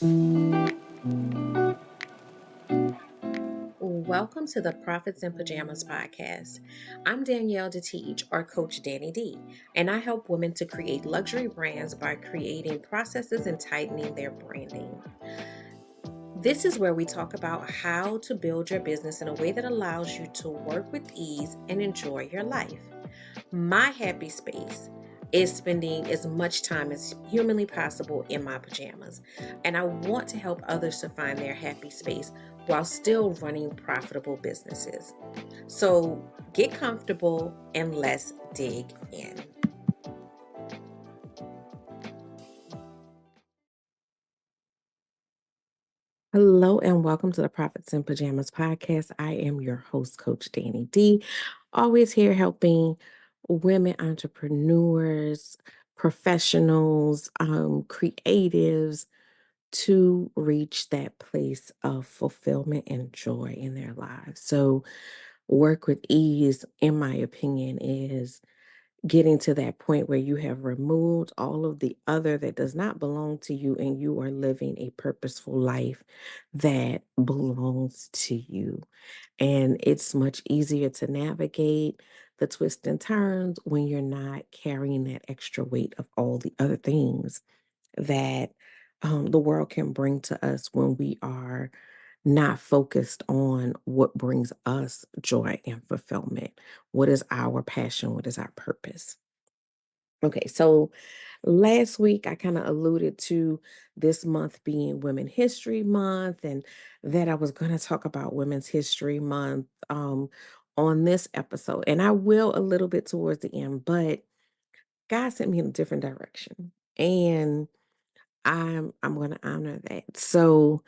Welcome to the Profits in Pajamas podcast. I'm Danielle D, or Coach Danni D, and I help women to create luxury brands by creating processes and tightening their branding. This is where we talk about how to build your business in a way that allows you to work with ease and enjoy your life. My happy space is spending as much time as humanly possible in my pajamas. And I want to help others to find their happy space while still running profitable businesses. So get comfortable and let's dig in. Hello and welcome to the Profits in Pajamas podcast. I am your host, Coach Danni D. Always here helping women entrepreneurs, professionals, creatives to reach that place of fulfillment and joy in their lives. So, work with ease, in my opinion, is getting to that point where you have removed all of the other that does not belong to you and you are living a purposeful life that belongs to you. And it's much easier to navigate the twists and turns when you're not carrying that extra weight of all the other things that the world can bring to us when we are not focused on what brings us joy and fulfillment. What is our passion? What is our purpose? Okay, so last week I kind of alluded to this month being Women History Month and that I was going to talk about Women's History Month on this episode. And I will a little bit towards the end, but God sent me in a different direction. And I'm going to honor that. So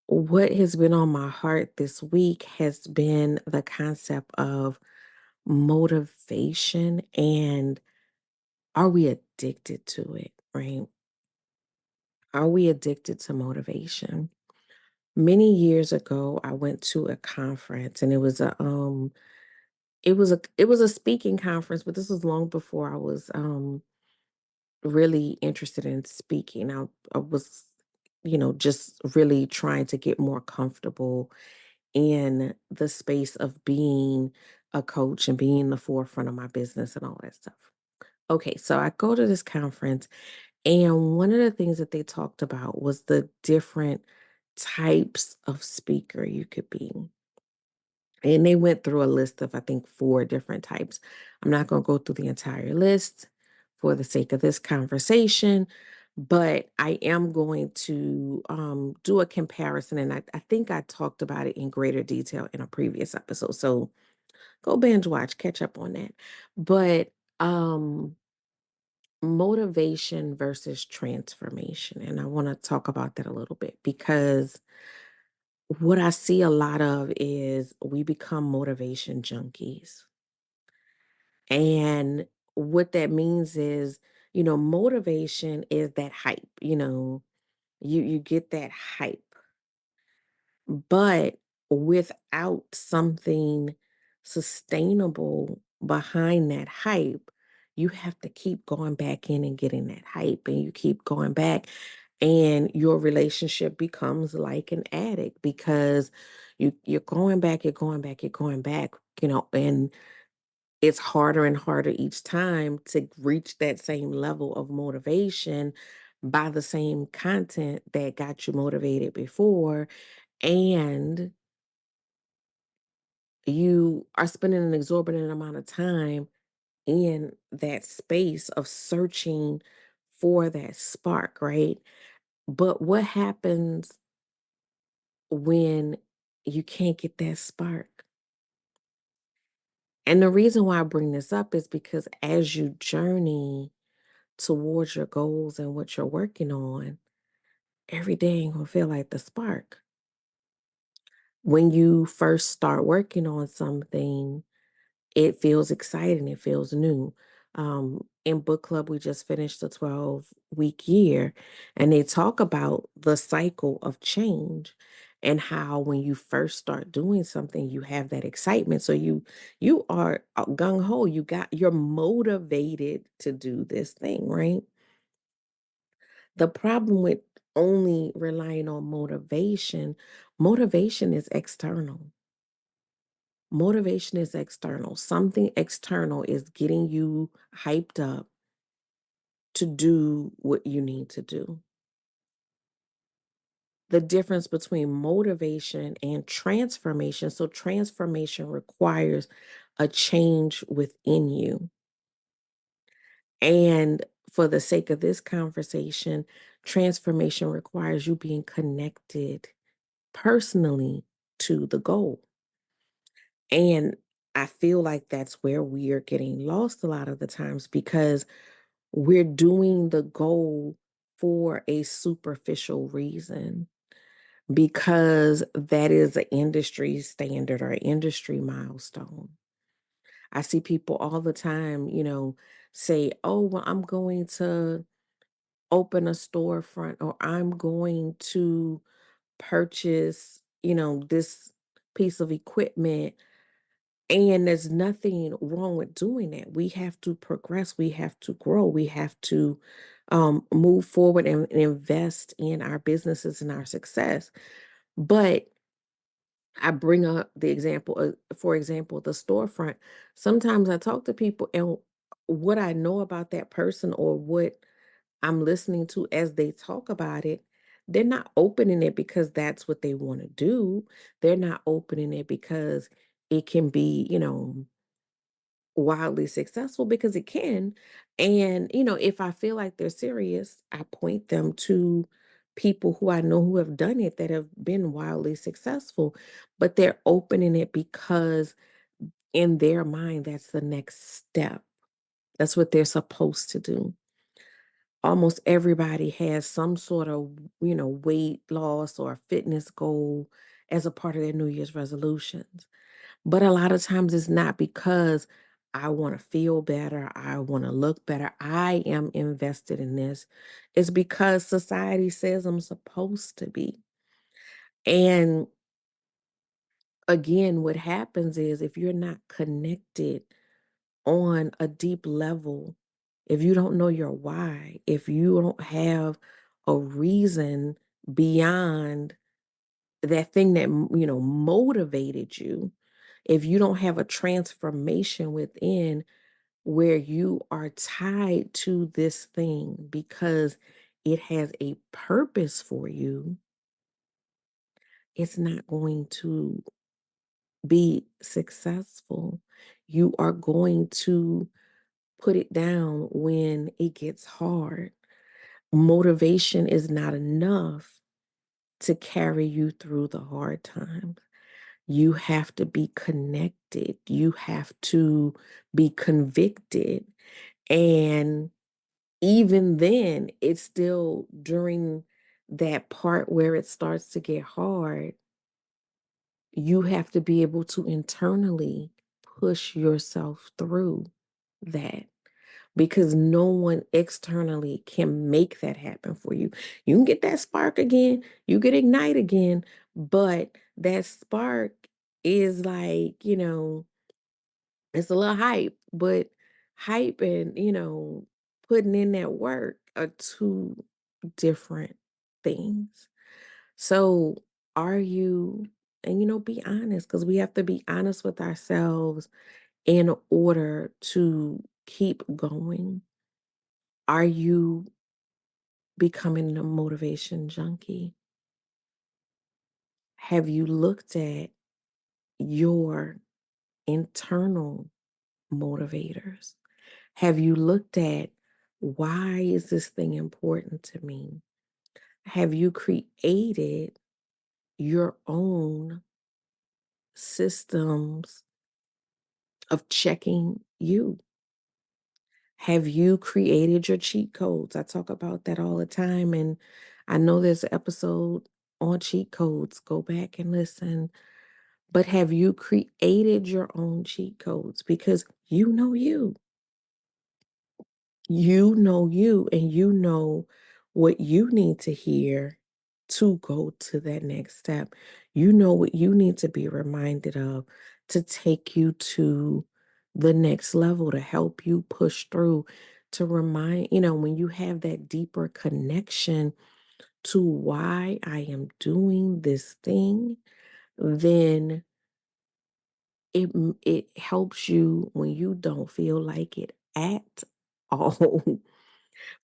what has been on my heart this week has been the concept of motivation and are we addicted to it, right? Are we addicted to motivation? Many years ago, I went to a conference and it was a speaking conference, but this was long before I was really interested in speaking. I was, just really trying to get more comfortable in the space of being a coach and being the forefront of my business and all that stuff. Okay, so I go to this conference, and one of the things that they talked about was the different types of speaker you could be. And they went through a list of, I think, four different types. I'm not going to go through the entire list for the sake of this conversation, but I am going to do a comparison. And I think I talked about it in greater detail in a previous episode. So go binge watch, catch up on that. But motivation versus transformation. And I want to talk about that a little bit because what I see a lot of is we become motivation junkies. And what that means is, motivation is that hype, you get that hype. But without something sustainable behind that hype, you have to keep going back in and getting that hype, and you keep going back, and your relationship becomes like an addict because you're going back, you're going back, you're going back, and it's harder and harder each time to reach that same level of motivation by the same content that got you motivated before. And you are spending an exorbitant amount of time in that space of searching for that spark, right? But what happens when you can't get that spark? And the reason why I bring this up is because as you journey towards your goals and what you're working on, every day ain't gonna feel like the spark. When you first start working on something, it feels exciting, it feels new. In book club, we just finished a 12-week year, and they talk about the cycle of change and how when you first start doing something, you have that excitement. So you are gung ho. You're motivated to do this thing, right? The problem with only relying on motivation, motivation is external. Motivation is external. Something external is getting you hyped up to do what you need to do. The difference between motivation and transformation. So, transformation requires a change within you. And for the sake of this conversation, transformation requires you being connected personally to the goal. And I feel like that's where we are getting lost a lot of the times because we're doing the goal for a superficial reason because that is an industry standard or industry milestone. I see people all the time, say, oh, well, I'm going to open a storefront or I'm going to purchase, this piece of equipment. And there's nothing wrong with doing that. We have to progress, we have to grow, we have to move forward and invest in our businesses and our success. But I bring up the example, for example, the storefront. Sometimes I talk to people, and what I know about that person or what I'm listening to as they talk about it, they're not opening it because that's what they want to do. They're not opening it because it can be, wildly successful because it can. And, if I feel like they're serious, I point them to people who I know who have done it that have been wildly successful, but they're opening it because in their mind, that's the next step. That's what they're supposed to do. Almost everybody has some sort of, weight loss or fitness goal as a part of their New Year's resolutions. But a lot of times it's not because I want to feel better, I want to look better, I am invested in this. It's because society says I'm supposed to be. And again, what happens is if you're not connected on a deep level, if you don't know your why, if you don't have a reason beyond that thing that motivated you, if you don't have a transformation within where you are tied to this thing because it has a purpose for you, it's not going to be successful. You are going to put it down when it gets hard. Motivation is not enough to carry you through the hard times. You have to be connected. You have to be convicted. And even then, it's still during that part where it starts to get hard, you have to be able to internally push yourself through that because no one externally can make that happen for you. You can get that spark again, you can ignite again, but that spark is like, it's a little hype, but hype and, putting in that work are two different things. So, are you, and be honest, because we have to be honest with ourselves in order to keep going. Are you becoming a motivation junkie? Have you looked at your internal motivators? Have you looked at why is this thing important to me? Have you created your own systems of checking you? Have you created your cheat codes? I talk about that all the time. And I know there's an episode on cheat codes. Go back and listen. But have you created your own cheat codes? Because you know you. You know you, and you know what you need to hear to go to that next step. You know what you need to be reminded of to take you to the next level, to help you push through, to remind, when you have that deeper connection to why I am doing this thing, then it helps you when you don't feel like it at all.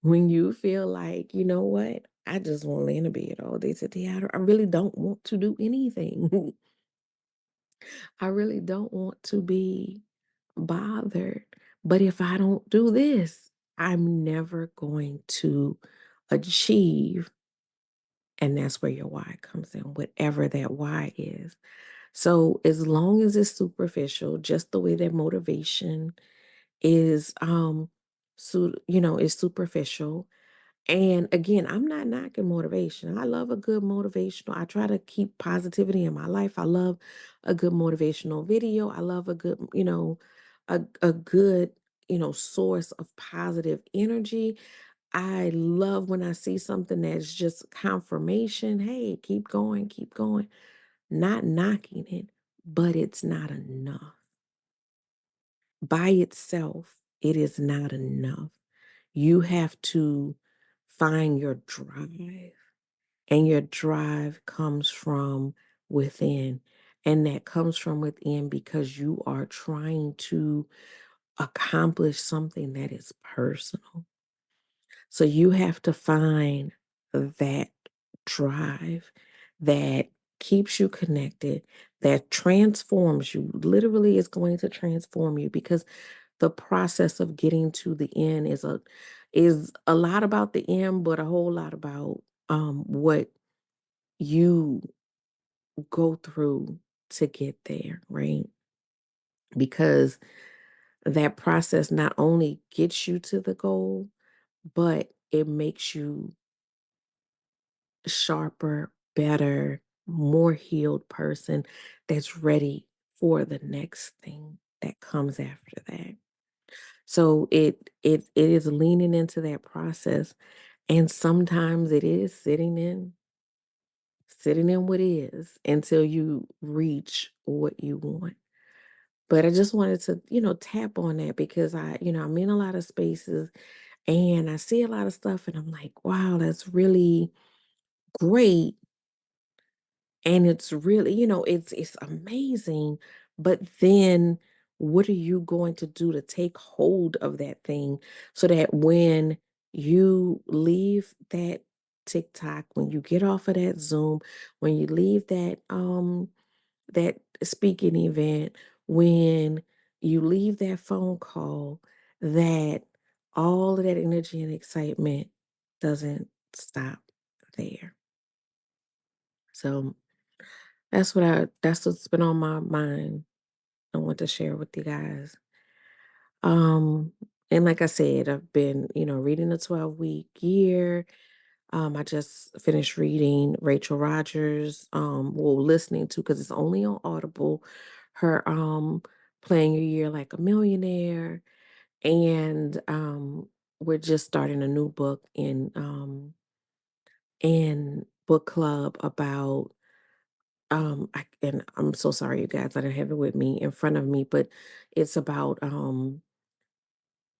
When you feel like, you know what? I just want to lay in the bed all day today. I really don't want to do anything. I really don't want to be bothered. But if I don't do this, I'm never going to achieve. And that's where your why comes in, whatever that why is. So as long as it's superficial, just the way that motivation is is superficial. And again, I'm not knocking motivation. I love a good motivational. I try to keep positivity in my life. I love a good motivational video. I love a good, a good, source of positive energy. I love when I see something that's just confirmation. Hey, keep going, keep going. Not knocking it, but it's not enough. By itself, it is not enough. You have to find your drive, and your drive comes from within. And that comes from within because you are trying to accomplish something that is personal. So you have to find that drive that keeps you connected, that transforms you. Literally, is going to transform you because the process of getting to the end is a lot about the end, but a whole lot about what you go through to get there, right? Because that process not only gets you to the goal, but it makes you sharper, better, more healed person that's ready for the next thing that comes after that. So it is leaning into that process, and sometimes it is sitting in what is until you reach what you want. But I just wanted to, tap on that because I'm in a lot of spaces and I see a lot of stuff and I'm like, wow, that's really great. And it's really, it's amazing. But then what are you going to do to take hold of that thing so that when you leave that TikTok, when you get off of that Zoom, when you leave that speaking event, when you leave that phone call, that all of that energy and excitement doesn't stop there. So that's what's been on my mind. I want to share with you guys. Um, and like I said, I've been, reading the 12-week year. I just finished reading Rachel Rogers, listening to because it's only on Audible, her playing your year like a millionaire. And we're just starting a new book in book club about and I'm so sorry, you guys, I don't have it with me in front of me, but it's about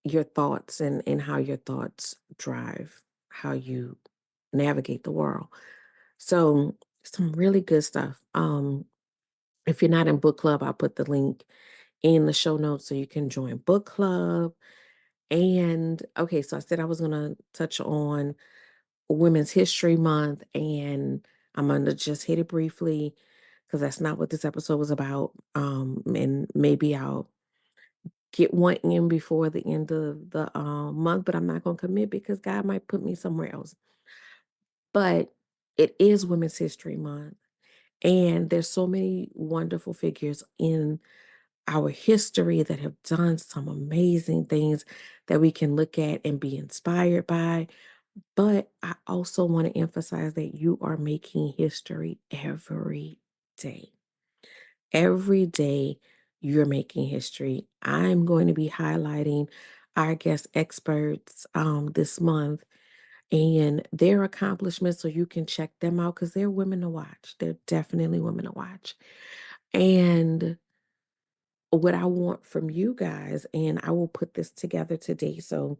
your thoughts and how your thoughts drive how you navigate the world. So some really good stuff. If you're not in book club, I'll put the link in the show notes so you can join book club. And okay, so I said I was gonna touch on Women's History Month, and I'm gonna just hit it briefly because that's not what this episode was about. And maybe I'll get one in before the end of the month, but I'm not gonna commit because God might put me somewhere else. But it is Women's History Month, and there's so many wonderful figures in our history that have done some amazing things that we can look at and be inspired by. But I also want to emphasize that you are making history every day. Every day you're making history. I'm going to be highlighting our guest experts this month and their accomplishments so you can check them out because they're women to watch. They're definitely women to watch. And what I want from you guys, and I will put this together today. So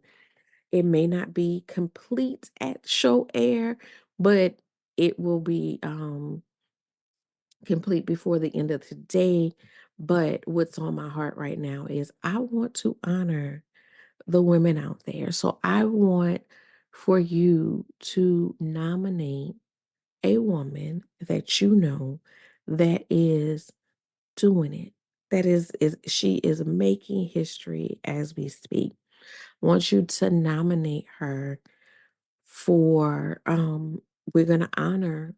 it may not be complete at show air, but it will be complete before the end of today. But what's on my heart right now is I want to honor the women out there. So I want for you to nominate a woman that you know that is doing it. That is she is making history as we speak. I want you to nominate her for we're gonna honor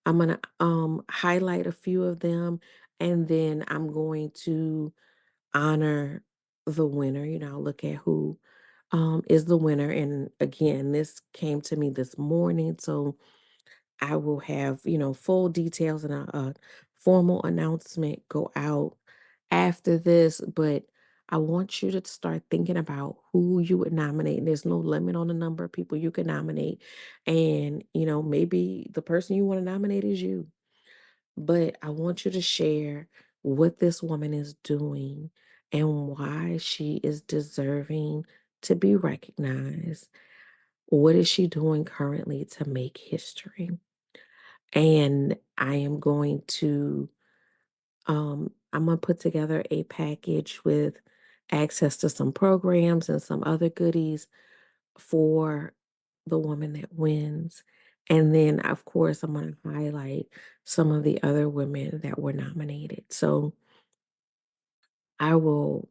I'm gonna highlight a few of them, and then I'm going to honor the winner. I'll look at who is the winner. And again, this came to me this morning, so I will have, full details and a formal announcement go out after this. But I want you to start thinking about who you would nominate. And there's no limit on the number of people you can nominate. And, maybe the person you want to nominate is you. But I want you to share what this woman is doing and why she is deserving to be recognized. What is she doing currently to make history? And I'm gonna put together a package with access to some programs and some other goodies for the woman that wins. And then, of course, I'm gonna highlight some of the other women that were nominated. So I will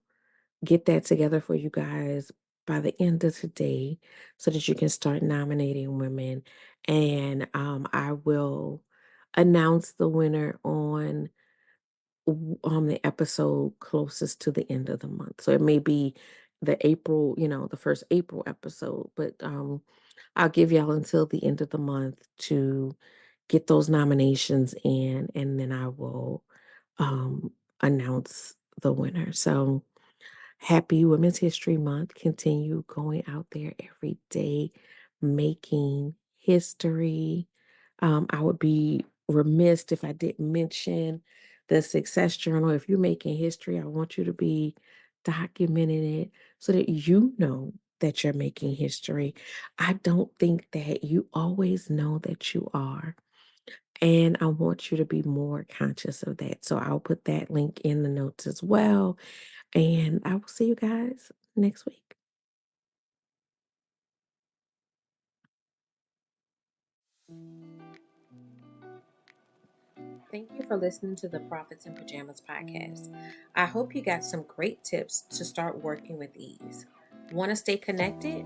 get that together for you guys by the end of today so that you can start nominating women. And I will announce the winner on the episode closest to the end of the month. So it may be the first April episode, but I'll give y'all until the end of the month to get those nominations in, and then I will um, announce the winner. So happy Women's History Month. Continue going out there every day, making history. I would be remiss if I didn't mention the Success Journal. If you're making history, I want you to be documenting it so that you know that you're making history. I don't think that you always know that you are. And I want you to be more conscious of that. So I'll put that link in the notes as well. And I will see you guys next week. Thank you for listening to the Prophets in Pajamas podcast. I hope you got some great tips to start working with ease. Want to stay connected?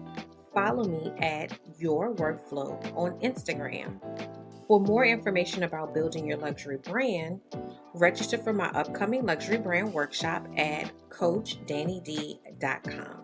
Follow me at Your Workflow on Instagram. For more information about building your luxury brand, register for my upcoming luxury brand workshop at CoachDanniD.com.